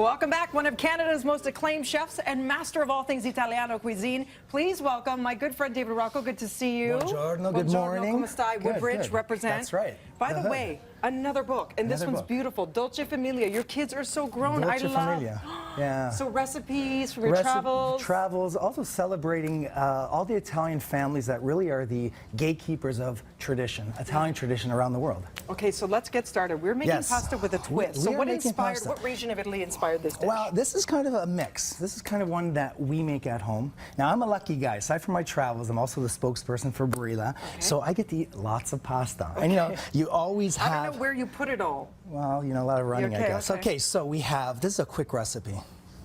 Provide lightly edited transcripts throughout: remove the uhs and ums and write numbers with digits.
Welcome back, one of Canada's most acclaimed chefs and master of all things Italiano cuisine. Please welcome my good friend David Rocco. Good to see you. Buongiorno, good morning. Come stai? Woodbridge, represent. That's right. By the way, another book, and this one's beautiful. Dolce Famiglia. Your kids are so grown. Dolce I love. Familia. Yeah. So recipes from your travels. Travels, also celebrating all the Italian families that really are the gatekeepers of tradition, Italian tradition around the world. Okay, so let's get started. We're making pasta with a twist. So what inspired? What region of Italy inspired this dish? Well, this is kind of a mix. This is kind of one that we make at home. Now, I'm a lucky guy. Aside from my travels, I'm also the spokesperson for Barilla, so I get to eat lots of pasta. Okay. And you know, you always have. I don't know where you put it all. Well, you know, a lot of running, I guess. Okay, so we have. This is a quick recipe.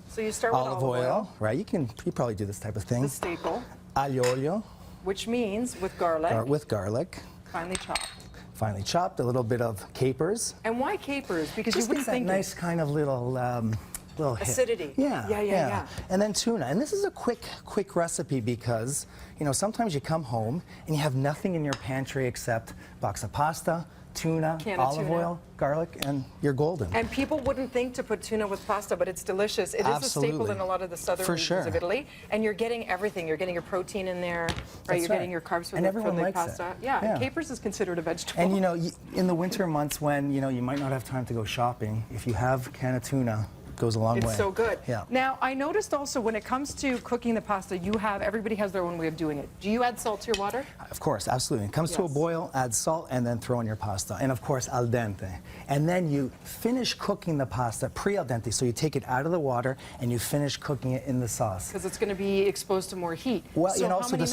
So you start with olive oil, right? You probably do this type of thing. The staple. Aglio olio. Which means with garlic. With garlic. Finely chopped. Finely chopped. A little bit of capers. And why capers? Because just you wouldn't think nice kind of little acidity. Yeah. And then tuna. And this is a quick recipe because, you know, sometimes you come home and you have nothing in your pantry except box of pasta, tuna, olive oil, garlic, and you're golden. And people wouldn't think to put tuna with pasta, but it's delicious. It is a staple in a lot of the southern regions of Italy. And you're getting everything. You're getting your protein in there, right? You're getting your carbs from the pasta. Yeah, and capers is considered a vegetable. And you know, in the winter months when, you know, you might not have time to go shopping, if you have a can of tuna, goes a long way. It's so good. Yeah. Now, I noticed also when it comes to cooking the pasta, everybody has their own way of doing it. Do you add salt to your water? Of course, absolutely. It comes to a boil, add salt, and then throw in your pasta. And of course, al dente. And then you finish cooking the pasta pre-al dente. So you take it out of the water and you finish cooking it in the sauce. Because it's going to be exposed to more heat. Well, so you know, so the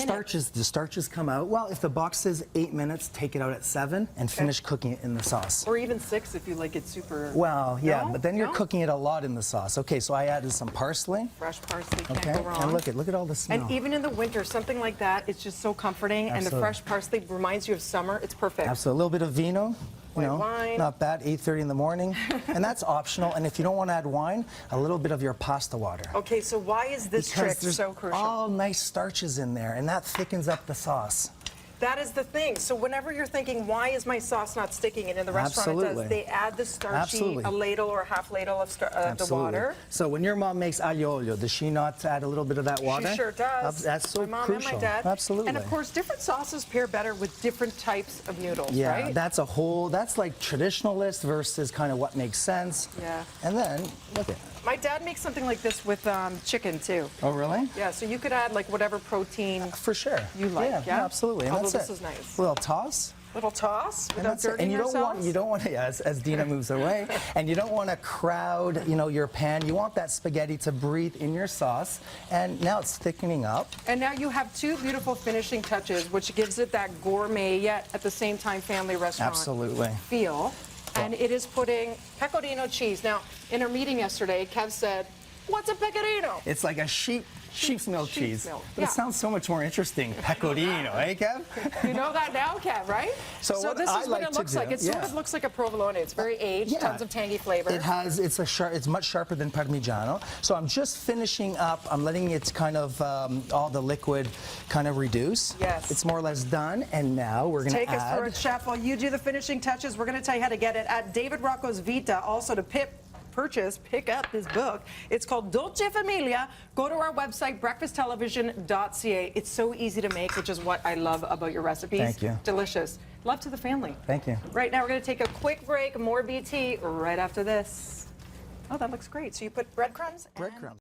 starches come out. Well, if the box says 8 minutes, take it out at 7 and finish cooking it in the sauce. Or even 6 if you like it super. Well, yeah, but then you're cooking it a lot in the sauce. Okay, so I added some parsley. Fresh parsley, can't go wrong. And look at all the smell. And even in the winter, something like that, it's just so comforting. Absolutely. And the fresh parsley reminds you of summer. It's perfect. Absolutely. A little bit of vino. White wine. Not bad, 8:30 in the morning. And that's optional. And if you don't want to add wine, a little bit of your pasta water. Okay, so why is this trick so crucial? All nice starches in there, and that thickens up the sauce. That is the thing. So whenever you're thinking, why is my sauce not sticking? And in the restaurant it does. They add the starchy, a ladle or a half ladle of the water. So when your mom makes aglio olio, does she not add a little bit of that water? She sure does. That's so my mom crucial. And my dad. Absolutely. And of course, different sauces pair better with different types of noodles, right? That's like traditionalist versus kind of what makes sense. Yeah. And then, look at it. My dad makes something like this with chicken, too. Oh, really? Yeah, so you could add, like, whatever protein for sure you like, yeah? Absolutely. And although this is nice. A little toss. Little toss without dirtying and you don't want to, as Dina moves away, and you don't want to crowd, you know, your pan. You want that spaghetti to breathe in your sauce, and now it's thickening up. And now you have two beautiful finishing touches, which gives it that gourmet yet at the same time family restaurant feel. And it is putting pecorino cheese. Now, in our meeting yesterday, Kev said, "What's a pecorino?" It's like a sheep's milk cheese. But it sounds so much more interesting. Pecorino, eh, Kev? You know that now, Kev, right? So this is what it looks like. It sort of looks like a provolone. It's very aged, tons of tangy flavor. It's much sharper than Parmigiano. So I'm just finishing up. I'm letting it kind of, all the liquid kind of reduce. Yes. It's more or less done. And now we're going to add. Take us through it, Chef. While you do the finishing touches, we're going to tell you how to get it at David Rocco's Vita. Also to pick up this book. It's called Dolce Famiglia. Go to our website, breakfasttelevision.ca. It's so easy to make, which is what I love about your recipes. Thank you. Delicious. Love to the family. Thank you. Right now, we're going to take a quick break. More BT right after this. Oh, that looks great. So you put breadcrumbs? Breadcrumbs.